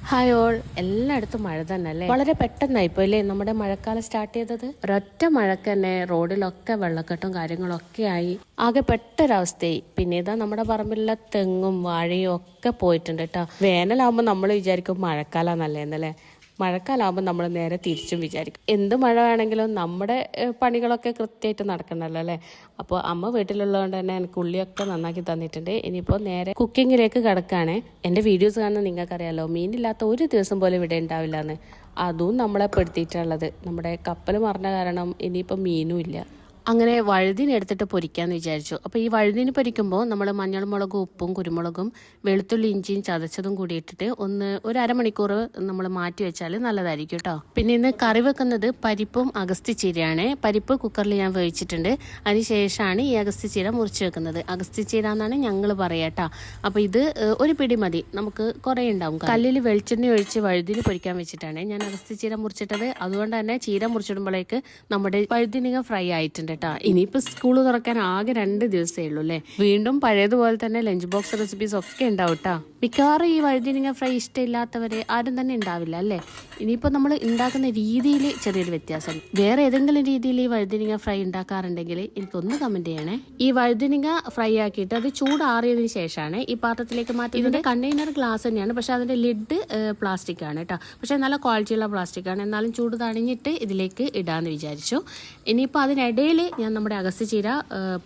Hi all, എല്ലായിടത്തും മഴ തന്നെ അല്ലേ. വളരെ പെട്ടെന്നായിപ്പോ അല്ലേ നമ്മുടെ മഴക്കാലം സ്റ്റാർട്ട് ചെയ്തത്. ഒരൊറ്റ മഴക്ക് തന്നെ റോഡിലൊക്കെ വെള്ളക്കെട്ടും കാര്യങ്ങളൊക്കെ ആയി ആകെ പെട്ടൊരവസ്ഥയായി. പിന്നെ ഇതാ നമ്മുടെ പറമ്പിലുള്ള തെങ്ങും വാഴയും ഒക്കെ പോയിട്ടുണ്ട് കേട്ടോ. വേനലാകുമ്പോൾ നമ്മൾ വിചാരിക്കും മഴക്കാലം നല്ലതെന്നല്ലേ. മഴക്കാലമാകുമ്പോൾ നമ്മൾ നേരെ തിരിച്ചും വിചാരിക്കും എന്ത് മഴ വേണമെങ്കിലും നമ്മുടെ പണികളൊക്കെ കൃത്യമായിട്ട് നടക്കണമല്ലോ അല്ലേ. അപ്പോൾ അമ്മ വീട്ടിലുള്ളതുകൊണ്ട് തന്നെ എനിക്ക് ഉള്ളിയൊക്കെ നന്നാക്കി തന്നിട്ടുണ്ട്. ഇനിയിപ്പോൾ നേരെ കുക്കിങ്ങിലേക്ക് കിടക്കുകയാണ്. എൻ്റെ വീഡിയോസ് കാണുന്ന നിങ്ങൾക്കറിയാലോ, മീനില്ലാത്ത ഒരു ദിവസം പോലും ഇവിടെ ഉണ്ടാവില്ല എന്ന്. അതും നമ്മളെ പെടുത്തിയിട്ടുള്ളത്. നമ്മുടെ കപ്പൽ മറിഞ്ഞ കാരണം ഇനിയിപ്പോൾ മീനും ഇല്ല. അങ്ങനെ വഴുതിന് എടുത്തിട്ട് പൊരിക്കാമെന്ന് വിചാരിച്ചു. അപ്പോൾ ഈ വഴുതിന് പൊരിക്കുമ്പോൾ നമ്മൾ മഞ്ഞൾമുളകും ഉപ്പും കുരുമുളകും വെളുത്തുള്ളി ഇഞ്ചിയും ചതച്ചതും കൂടി ഇട്ടിട്ട് ഒരു അരമണിക്കൂർ നമ്മൾ മാറ്റി വെച്ചാൽ നല്ലതായിരിക്കും കേട്ടോ. പിന്നെ ഇന്ന് കറി വെക്കുന്നത് പരിപ്പും അഗസ്ത്യച്ചീരയാണ്. പരിപ്പ് കുക്കറിൽ ഞാൻ വേവിച്ചിട്ടുണ്ട്. അതിനുശേഷമാണ് ഈ അഗസ്ത്യച്ചീര മുറിച്ച് വെക്കുന്നത്. അഗസ്ത്യച്ചീര എന്നാണ് ഞങ്ങൾ പറയുക കേട്ടോ. അപ്പോൾ ഇത് ഒരു പിടി മതി, നമുക്ക് കുറേ ഉണ്ടാവും. കല്ലിൽ വെളിച്ചെണ്ണ ഒഴിച്ച് വഴുതിന് പൊരിക്കാൻ വെച്ചിട്ടാണ് ഞാൻ അഗസ്ത്യച്ചീര മുറിച്ചിട്ടത്. അതുകൊണ്ട് തന്നെ ചീര മുറിച്ചിടുമ്പോഴേക്ക് നമ്മുടെ വഴുതിനിക ഫ്രൈ ആയിട്ടുണ്ട്. ഇനിയിപ്പോൾ സ്കൂൾ തുറക്കാൻ ആകെ 2 ദിവസമേ ഉള്ളൂ അല്ലേ. വീണ്ടും പഴയതുപോലെ തന്നെ ലഞ്ച് ബോക്സ് റെസിപ്പീസ് ഒക്കെ ഉണ്ടാവും കേട്ടോ. മിക്കവാറും ഈ വഴുതിനിങ്ങ ഫ്രൈ ഇഷ്ടമില്ലാത്തവര് ആരും തന്നെ ഉണ്ടാവില്ല അല്ലേ. ഇനിയിപ്പോൾ നമ്മൾ ഉണ്ടാക്കുന്ന രീതിയിൽ ചെറിയൊരു വ്യത്യാസം. വേറെ ഏതെങ്കിലും രീതിയിൽ ഈ വഴുതിനിങ്ങ ഫ്രൈ ഉണ്ടാക്കാറുണ്ടെങ്കിൽ എനിക്കൊന്ന് കമന്റ് ചെയ്യണേ. ഈ വഴുതിനിങ്ങ ഫ്രൈ ആക്കിയിട്ട് അത് ചൂടാറിയതിന് ശേഷമാണ് ഈ പാത്രത്തിലേക്ക് മാറ്റി. ഇതിന്റെ കണ്ടെയ്നർ ഗ്ലാസ് തന്നെയാണ്, പക്ഷെ അതിന്റെ ലിഡ് പ്ലാസ്റ്റിക് ആണ് കേട്ടോ. പക്ഷെ നല്ല ക്വാളിറ്റിയുള്ള പ്ലാസ്റ്റിക് ആണ്. എന്നാലും ചൂട് തണിഞ്ഞിട്ട് ഇതിലേക്ക് ഇടാന്ന് വിചാരിച്ചു. ഇനിയിപ്പോൾ അതിനിടയിൽ ഞാൻ നമ്മുടെ അഗസ്ത്യച്ചീര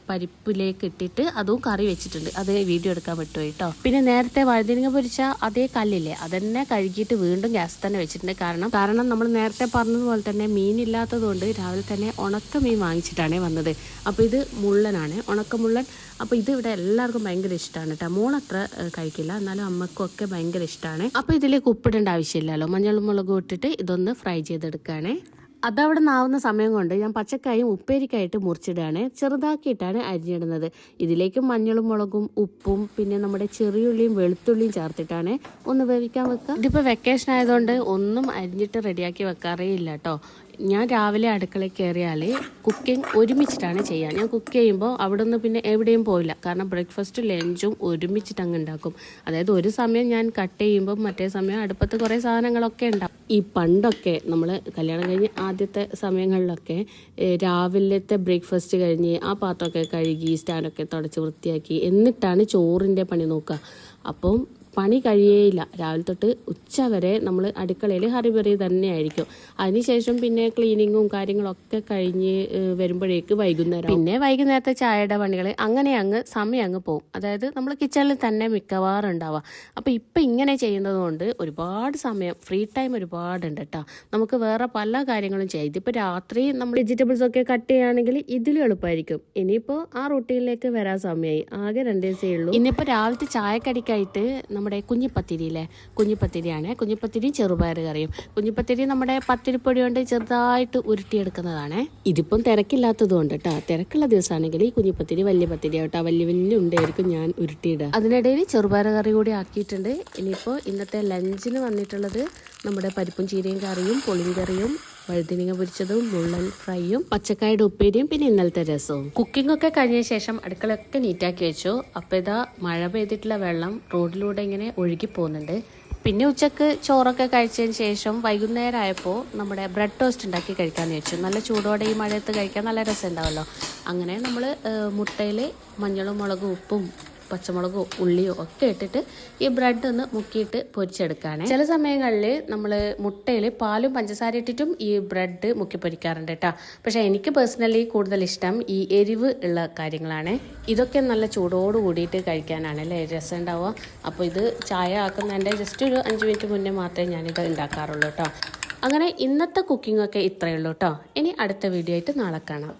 പരിപ്പിലേക്ക് ഇട്ടിട്ട് അതും കറി വെച്ചിട്ടുണ്ട്. അത് വീഡിയോ എടുക്കാൻ പറ്റുമോ കേട്ടോ. പിന്നെ നേരത്തെ വഴുതിനിങ്ങ പൊരിച്ച അതേ കല്ലില്ലേ, അതന്നെ കഴുകിയിട്ട് വീണ്ടും ഗ്യാസ് തന്നെ വെച്ചിട്ടുണ്ട്. കാരണം നമ്മൾ നേരത്തെ പറഞ്ഞതുപോലെ തന്നെ മീനില്ലാത്തതുകൊണ്ട് രാവിലെ തന്നെ ഉണക്ക മീൻ വാങ്ങിച്ചിട്ടാണ് വന്നത്. അപ്പോൾ ഇത് മുള്ളനാണ്, ഉണക്കമുള്ളൻ. അപ്പോൾ ഇത് ഇവിടെ എല്ലാവർക്കും ഭയങ്കര ഇഷ്ടമാണ് കേട്ടോ. മോളത്ര കഴിക്കില്ല, എന്നാലും അമ്മക്കും ഒക്കെ ഭയങ്കര ഇഷ്ടമാണ്. അപ്പോൾ ഇതിലേക്ക് ഉപ്പിടേണ്ട ആവശ്യമില്ലല്ലോ. മഞ്ഞളും മുളകും ഇട്ടിട്ട് ഇതൊന്ന് ഫ്രൈ ചെയ്തെടുക്കുകയാണ്. അതവിടെ നാവുന്ന സമയം കൊണ്ട് ഞാൻ പച്ചക്കായും ഉപ്പേരിക്കായിട്ട് മുറിച്ചിടുകയാണ്. ചെറുതാക്കിയിട്ടാണ് അരിഞ്ഞിടുന്നത്. ഇതിലേക്ക് മഞ്ഞളും മുളകും ഉപ്പും പിന്നെ നമ്മുടെ ചെറിയുള്ളിയും വെളുത്തുള്ളിയും ചേർത്തിട്ടാണ് ഒന്ന് വേവിക്കാൻ വെക്കുക. ഇതിപ്പോൾ വെക്കേഷൻ ആയതുകൊണ്ട് ഒന്നും അരിഞ്ഞിട്ട് റെഡിയാക്കി വെക്കാറേ ഇല്ല കേട്ടോ. ഞാൻ രാവിലെ അടുക്കളയിൽ കയറിയാൽ കുക്കിംഗ് ഒരുമിച്ചിട്ടാണ് ചെയ്യുക. ഞാൻ കുക്ക് ചെയ്യുമ്പോൾ അവിടെ നിന്ന് പിന്നെ എവിടെയും പോയില്ല. കാരണം ബ്രേക്ക്ഫാസ്റ്റ് ലഞ്ചും ഒരുമിച്ചിട്ട് അങ്ങ് ഉണ്ടാക്കും. അതായത് ഒരു സമയം ഞാൻ കട്ട് ചെയ്യുമ്പോൾ മറ്റേ സമയം അടുപ്പത്ത് കുറേ സാധനങ്ങളൊക്കെ ഉണ്ടാവും. ഈ പണ്ടൊക്കെ നമ്മൾ കല്യാണം കഴിഞ്ഞ് ആദ്യത്തെ സമയങ്ങളിലൊക്കെ രാവിലത്തെ ബ്രേക്ക്ഫാസ്റ്റ് കഴിഞ്ഞ് ആ പാത്രമൊക്കെ കഴുകി സ്റ്റാൻഡൊക്കെ തുടച്ച് വൃത്തിയാക്കി എന്നിട്ടാണ് ചോറിൻ്റെ പണി നോക്കുക. അപ്പം പണി കഴിയേയില്ല. രാവിലെ തൊട്ട് ഉച്ച വരെ നമ്മൾ അടുക്കളയിൽ ഹറിബറി തന്നെയായിരിക്കും. അതിനുശേഷം പിന്നെ ക്ലീനിങ്ങും കാര്യങ്ങളൊക്കെ കഴിഞ്ഞ് വരുമ്പോഴേക്ക് വൈകുന്നേരം. പിന്നെ വൈകുന്നേരത്തെ ചായയുടെ പണികൾ അങ്ങനെ സമയം അങ്ങ് പോകും. അതായത് നമ്മൾ കിച്ചണിൽ തന്നെ മിക്കവാറും ഉണ്ടാവുക. അപ്പോൾ ഇപ്പം ഇങ്ങനെ ചെയ്യുന്നത് കൊണ്ട് ഒരുപാട് സമയം ഫ്രീ ടൈം ഒരുപാടുണ്ട് കേട്ടോ. നമുക്ക് വേറെ പല കാര്യങ്ങളും ചെയ്യാം. ഇതിപ്പോൾ രാത്രി നമ്മൾ വെജിറ്റബിൾസ് ഒക്കെ കട്ട് ചെയ്യുകയാണെങ്കിൽ ഇതിലും എളുപ്പമായിരിക്കും. ഇനിയിപ്പോൾ ആ റൂട്ടീനിലേക്ക് വരാൻ സമയമായി. ആകെ 2 ദിവസമേ ഉള്ളൂ. ഇന്നിപ്പോൾ രാവിലത്തെ ചായക്കടിക്കായിട്ട് നമ്മുടെ കുഞ്ഞിപ്പത്തിരിയില്ലേ, കുഞ്ഞിപ്പത്തിരിയാണ്. കുഞ്ഞിപ്പത്തിരിയും ചെറുപയർ കറിയും. കുഞ്ഞിപ്പത്തിരി നമ്മുടെ പത്തിരിപ്പൊടി കൊണ്ട് ചെറുതായിട്ട് ഉരുട്ടിയെടുക്കുന്നതാണ്. ഇതിപ്പം തിരക്കില്ലാത്തത് കൊണ്ട് കേട്ടോ. തിരക്കുള്ള ദിവസമാണെങ്കിൽ ഈ കുഞ്ഞിപ്പത്തിരി വലിയ പത്തിരി കേട്ടോ, വലിയ ഉണ്ടായിരിക്കും ഞാൻ ഉരുട്ടിയിടുക. അതിനിടയിൽ ചെറുപയർ കറി കൂടി ആക്കിയിട്ടുണ്ട്. ഇനിയിപ്പോൾ ഇന്നത്തെ ലഞ്ചിന് വന്നിട്ടുള്ളത് നമ്മുടെ പരിപ്പും ചീരയും കറിയും പുളിങ്കറിയും വഴുതിനിങ്ങ പൊരിച്ചതും മുള്ളൻ ഫ്രൈയും പച്ചക്കായുടെ ഉപ്പേരിയും പിന്നെ ഇന്നലത്തെ രസവും. കുക്കിംഗ് ഒക്കെ കഴിഞ്ഞ ശേഷം അടുക്കളയൊക്കെ നീറ്റാക്കി വെച്ചു. അപ്പോൾ ഇതാ മഴ പെയ്തിട്ടുള്ള വെള്ളം റോഡിലൂടെ ഇങ്ങനെ ഒഴുകി പോകുന്നുണ്ട്. പിന്നെ ഉച്ചക്ക് ചോറൊക്കെ കഴിച്ചതിന് ശേഷം വൈകുന്നേരം ആയപ്പോൾ നമ്മുടെ ബ്രെഡ് ടോസ്റ്റ് ഉണ്ടാക്കി കഴിക്കാമെന്ന് വെച്ചു. നല്ല ചൂടോടെ ഈ മഴയത്ത് കഴിക്കാൻ നല്ല രസം ഉണ്ടാവുമല്ലോ. അങ്ങനെ നമ്മൾ മുട്ടയിൽ മഞ്ഞളും മുളകും ഉപ്പും പച്ചമുളകോ ഉള്ളിയോ ഒക്കെ ഇട്ടിട്ട് ഈ ബ്രെഡ് ഒന്ന് മുക്കിയിട്ട് പൊരിച്ചെടുക്കുകയാണ്. ചില സമയങ്ങളിൽ നമ്മൾ മുട്ടയിൽ പാലും പഞ്ചസാര ഇട്ടിട്ടും ഈ ബ്രെഡ് മുക്കി പൊരിക്കാറുണ്ട് കേട്ടോ. പക്ഷേ എനിക്ക് പേഴ്സണലി കൂടുതൽ ഇഷ്ടം ഈ എരിവ് ഉള്ള കാര്യങ്ങളാണ്. ഇതൊക്കെ നല്ല ചൂടോട് കൂടിയിട്ട് കഴിക്കാനാണ് അല്ലേ രസം ഉണ്ടാവുക. അപ്പോൾ ഇത് ചായ ആക്കുന്നതിൻ്റെ ജസ്റ്റ് ഒരു 5 മിനിറ്റ് മുന്നേ മാത്രമേ ഞാനിത് ഉണ്ടാക്കാറുള്ളൂ കേട്ടോ. അങ്ങനെ ഇന്നത്തെ കുക്കിംഗ് ഒക്കെ ഇത്രയേ ഉള്ളൂ കേട്ടോ. ഇനി അടുത്ത വീഡിയോ ആയിട്ട് നാളെ കാണാം.